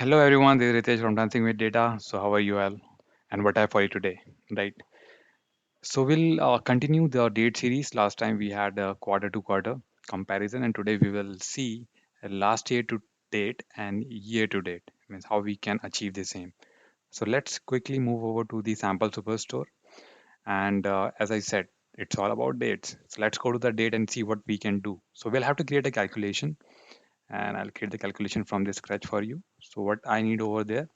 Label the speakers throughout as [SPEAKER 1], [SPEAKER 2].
[SPEAKER 1] Hello everyone, this is Ritesh from Dancing with Data. So how are you all? And what I have for you today, right? So we'll continue the date series. Last time we had a quarter to quarter comparison, and today we will see last year to date and year to date. Means how we can achieve the same. So let's quickly move over to the sample superstore. And as I said, it's all about dates. So let's go to the date and see what we can do. So we'll have to create a calculation, and I'll create the calculation from the scratch for you. So what I need over there,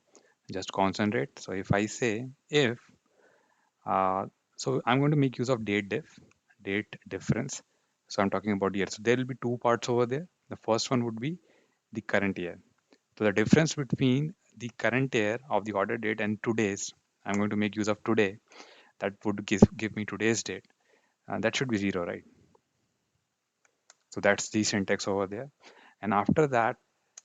[SPEAKER 1] just concentrate. So if I say if uh, so I'm going to make use of date difference. So I'm talking about year. So there will be two parts over there. The first one would be the current year. So the difference between the current year of the order date and today's, I'm going to make use of today. That would give me today's date. That should be zero, right? So that's the syntax over there. And after that,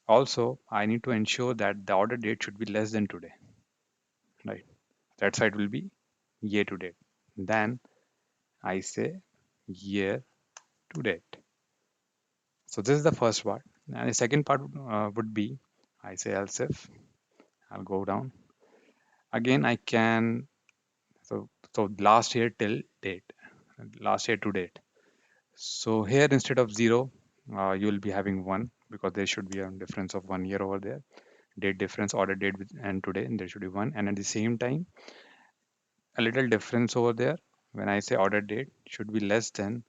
[SPEAKER 1] also I need to ensure that the order date should be less than today, right? That side will be year to date. Then I say year to date. So this is the first part. And the second part would be I say else if. I'll go down. Again, I can, so last year till date, last year to date. So here instead of zero, you will be having one because there should be a difference of 1 year over there. Date difference, order date and today, and there should be one. And at the same time, a little difference over there. When I say order date should be less than,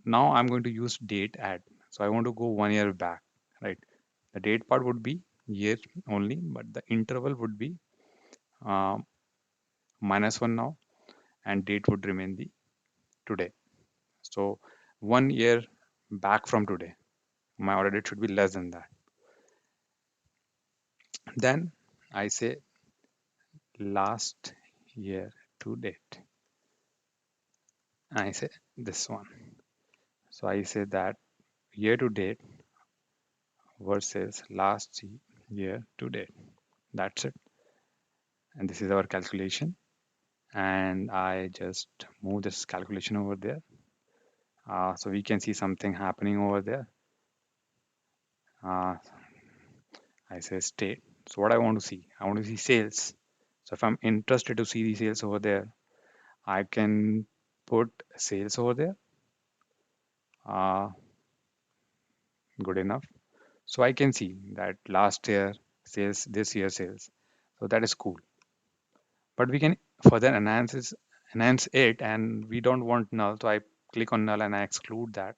[SPEAKER 1] now I'm going to use date add. So I want to go 1 year back, right? The date part would be year only, but the interval would be um, -1 now, and date would remain the today. So 1 year back from today, my order date should be less than that. Then I say last year to date. I say this one. So I say that year to date versus last year to date. That's it. And this is our calculation. And I just move this calculation over there. So we can see something happening over there. Uh, I say state. So what I want to see, I want to see sales. So if I'm interested to see the sales over there, I can put sales over there. Uh, Good enough. So I can see that last year sales, this year sales. So that is cool. But we can further enhance it, and we don't want null. So I click on null and I exclude that.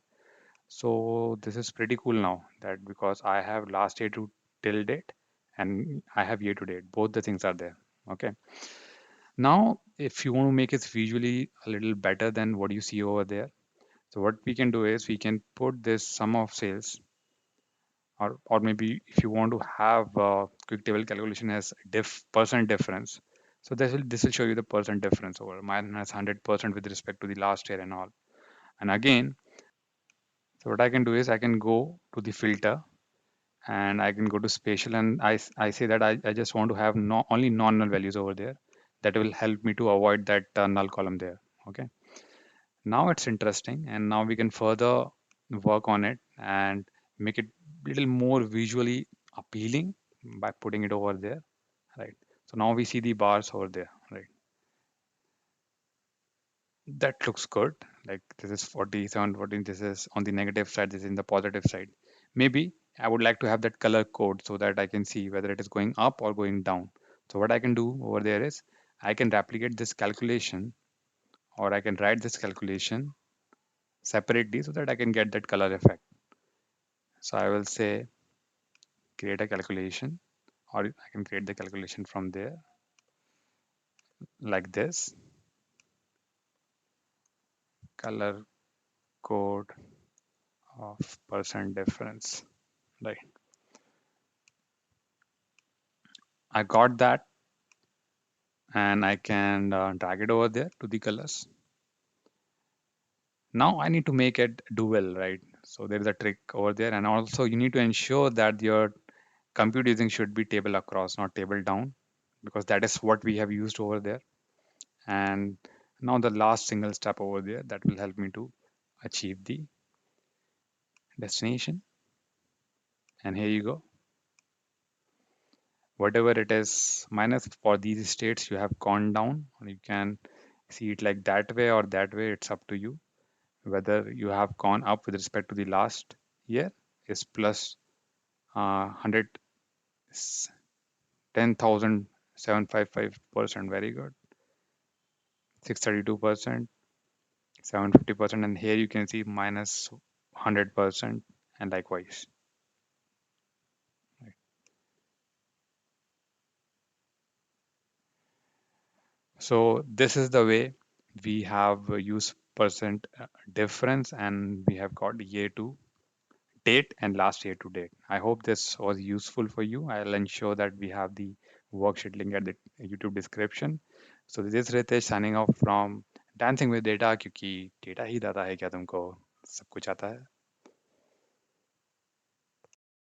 [SPEAKER 1] So this is pretty cool now that because I have last year to till date and I have year to date. Both the things are there. Okay. Now, if you want to make it visually a little better than what you see over there, so what we can do is we can put this sum of sales, or maybe if you want to have quick table calculation as percent difference. So this will show you the percent difference over -100% with respect to the last year and all. And again, so what I can do is I can go to the filter and I can go to spatial, and I say that I just want to have only non-null values over there. That will help me to avoid that null column there. Okay. Now it's interesting, and now we can further work on it and make it little more visually appealing by putting it over there, right? So now we see the bars over there, right? That looks good. Like this is 47, 14. This is on the negative side. This is in the positive side. Maybe I would like to have that color code so that I can see whether it is going up or going down. So what I can do over there is I can replicate this calculation, or I can write this calculation separately so that I can get that color effect. So I will say create a calculation, or I can create the calculation from there like this, color code of percent difference, right? I got that, and I can drag it over there to the colors. Now I need to make it dual, right? So there is a trick over there, and also you need to ensure that your compute using should be table across, not table down, because that is what we have used over there. And now the last single step over there that will help me to achieve the destination. And here you go. whatever it is minus for these states you have gone down, and you can see it like that way or that way. It's up to you. Whether you have gone up with respect to the last year is plus 100 10,755%. Very good. 632%, 750%, and here you can see minus 100%, and likewise. So this is the way we have used percent difference, and we have got year to date and last year to date. I hope this was useful for you. I'll ensure that we have the worksheet link at the YouTube description. So this is Ritesh signing off from Dancing with Data, क्योंकि data ही दाता है क्या तुमको सब कुछ आता है